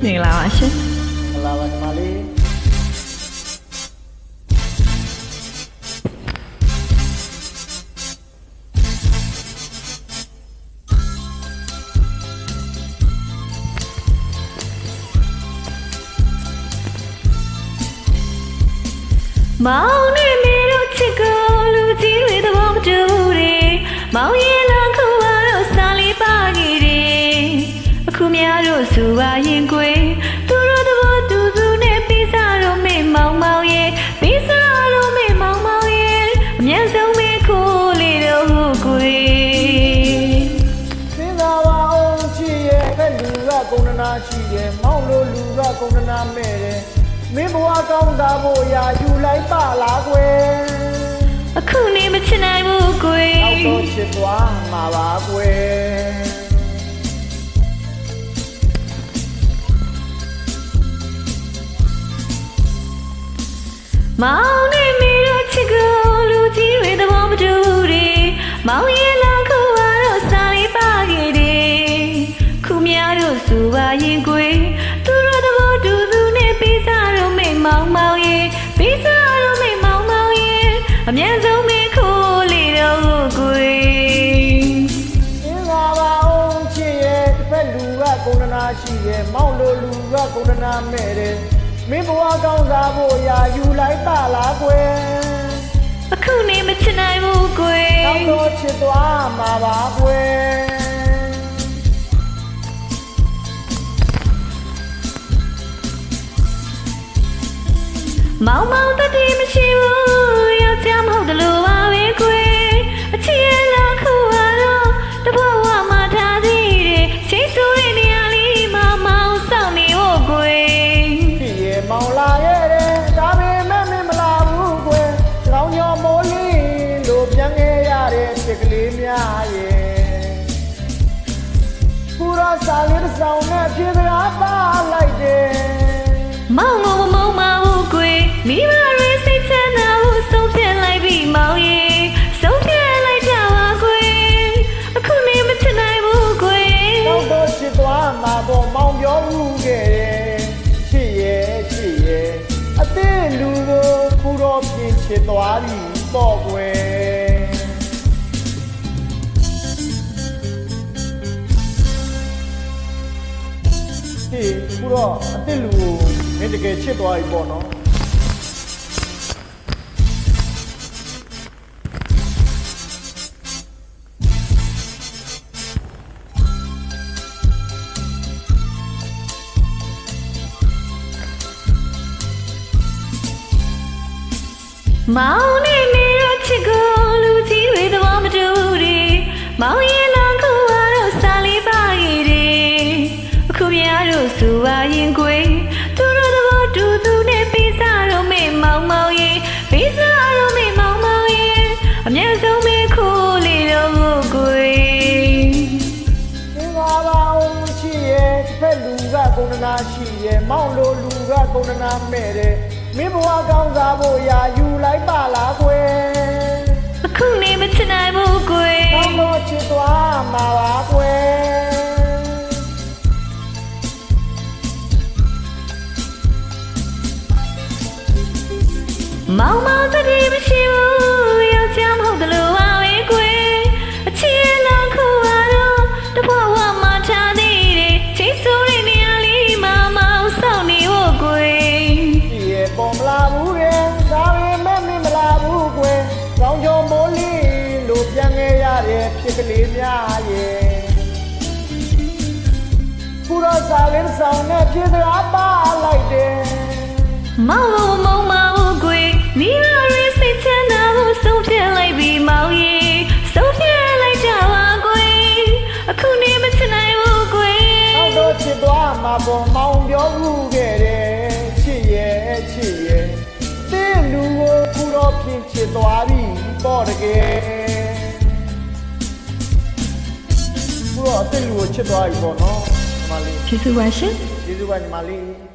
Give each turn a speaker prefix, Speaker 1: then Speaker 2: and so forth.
Speaker 1: မင်္ဂလာပါရှင်
Speaker 2: မင်္ဂလာပါညီမလေး
Speaker 1: မောင်နဲ့နေတော့ချစ်ကိုလူကြီးတွေသဘောမတူတယ်မောင်ရဲ့လမ်းခုကတော့စာလေးပါခဲ့တယ်အခုများတို့ဆိုပါရင်ကွယ်သူတို့သဘောတူသူနဲ့ပြီးစားတော့မေ့မောင်မောင်ရဲ့ပြီးစားတော့မေ့မောင်မောင်ရဲ့အမြန်ဆုံးမေ့ခိုးလေတော့ကွယ်
Speaker 2: စဉ်းစားပါအောင်ချစ်ရဲ့ဘက်လူကကုန်းနာရှိတယ်မောင်လိုလူကကုန်းနာမဲ့တယ်မင်းဘဝကောင်းစားဖို့ရာယူလိုက်ပါလားကွယ်
Speaker 1: အခုနေမချင်နိုင်ဘူးကွယ်
Speaker 2: နောက်တော့ချစ်သွားမှာပါကွယ်
Speaker 1: မောင်နဲ့နေတော့ချစ်ကိုလူကြီးတွေသဘောမတူတယ်မောင်ရဲ့လမ်းခုကတော့စာလေးပါခဲ့တယ်ခုများတို့ဆိုပါရင်ကွယ်သူတို့သဘောတူသူနဲ့ပြီးစားတော့မေ့မောင်မောင်ရဲ့ပြီးစားတော့မေ့မောင်မောင်ရဲ့အမြန်ဆုံးမေ့ခိုးလေတော့ကွယ်
Speaker 2: စဉ်းစားပါအောင်ချစ်ရဲ့တစ်ဖက်လူကကုန်းနာရှိရဲ့မောင်လိုလူကကုန်းနာမဲ့တယ်မင်းဘဝကောင်းစားဖို့ရာယူလိုက်ပါလားကွယ်
Speaker 1: အခုနေမချင်နိုင်ဘူးကွယ်
Speaker 2: နောက်တော့ချစ်သွားမှာပါကွယ်
Speaker 1: မောင်မောင်တတိမရှိဘူးယောက်ျားမဟုတ်တယ်လို့ပါပဲကွယ်အချစ်ရဲ့လမ်းခုကတော့တဘဝမှာထားသေးတယ်ချိန်ဆိုတဲ့နေရာလေးမှာမောင်ဆောင်နေဖို့ကွယ်
Speaker 2: ဖြစ်ရဲ့မောင်လာရဲ့တဲ့ဒါပေမဲ့မင်းမလာဘူးကွယ်ကောင်းရောမိုးလေးလို့ပြန်ခဲ့ရတဲ့ဖြစ်ကလေးများရဲ့ပူရစာလေးတစ်ဆောင်နဲ့ဖြစ်စကားပါလိုက်တယ်
Speaker 1: မောင်ကိုမုန်းပါဘူးကွယ်မိဘတွေစိတ်ချမ်းသာဖို့ဆုံးဖြတ်လိုက်ပြီမောင်ရေဆုံးဖြတ်လိုက်ကြပါကွယ်အခုနေမချင်နိုင်ဘူးကွယ်
Speaker 2: တော့တော့ချစ်သွားမှာပေါ့မောင်ပြောဦးခဲ့တယ်ချစ်ရဲ့အသေးလူကိုခုတော့ပြင်ချစ်သွားပြီပေါ့ကွယ်ဟေးခုတော့အသေးလူကိုမင်းတကယ်ချစ်သွားပြီပေါ့နော်
Speaker 1: မောင်နဲ့နေတော့ချစ်ကိုလူကြီးတွေသဘောမတူတယ်မောင်ရဲ့လမ်းခုကတော့စာလေးပါခဲ့တယ်အခုများတို့ဆိုပါရင်ကွယ်သူတို့သဘောတူသူနဲ့ပြီးစားတော့မေ့မောင်မောင်ရဲ့ပြီးစားတော့မေ့မောင်မောင်ရဲ့အမြန်ဆုံးမေ့ခိုးလေတော့ကွယ်
Speaker 2: စဉ်းစားပါအောင်ချစ်ရဲ့တစ်ဖက်လူကကုန်းနာရှိရဲ့မောင်လိုလူကကုန်းနာမဲ့တယ်မင်းဘဝကောင်းစားဖို့ရာယူလိုက်ပါလားကွယ်
Speaker 1: အခုနေမချင်နိုင်ဘူးကွယ်
Speaker 2: ကောင်းတော့ချစ်သွားမှာပါကွယ်
Speaker 1: မောင်မောင်တတိမရှိဘူးယောက်ျားမဟုတ်တယ်လို့ပါပဲကွယ်အချစ်ရဲ့လမ်းခုကတော့တဘဝမှာထားသေးတယ်ချိန်ဆိုတဲ့နေရာလေးမှာမောင်ဆောင်နေဖို့ကွယ်
Speaker 2: ဒီရဲ့ပေါ်မလာဘူးတဲ့ဒါပေမဲ့မင်းမလာဘူးကွယ်ကောင်းကြောမိုးလေးလို့ပြန်ခဲ့ရတဲ့ဖြစ်ကလေးများရဲ့ပူရစာလေးဆောင်နဲ့ဖြစ်စကားပါလိုက်တယ်
Speaker 1: မောင်ကိုမုန်းပါဘူးကွယ်မိဘတွေစိတ်ချမ်းသာဖို့ဆုံးဖြတ်လိုက်ပြီမောင်ရေဆုံးဖြတ်လိုက်ကြပါကွယ်အခုနေမချင်နိုင်ဘူးကွယ်
Speaker 2: နောက်တော့ချစ်သွားမှာပေါ့မောင်ပြောဦးခဲ့တယ်ချစ်ရဲ့တင်းလူကိုခုတော့ပြင်ချစ်သွားပြီပေါ့တကယ်ခုတော့အတင်းလူကိုချစ်သွားပြီပေါ့နော်ညီမလေး
Speaker 1: ကျေးဇူးပါရှင်
Speaker 2: ကျေးဇူးပါညီမလေး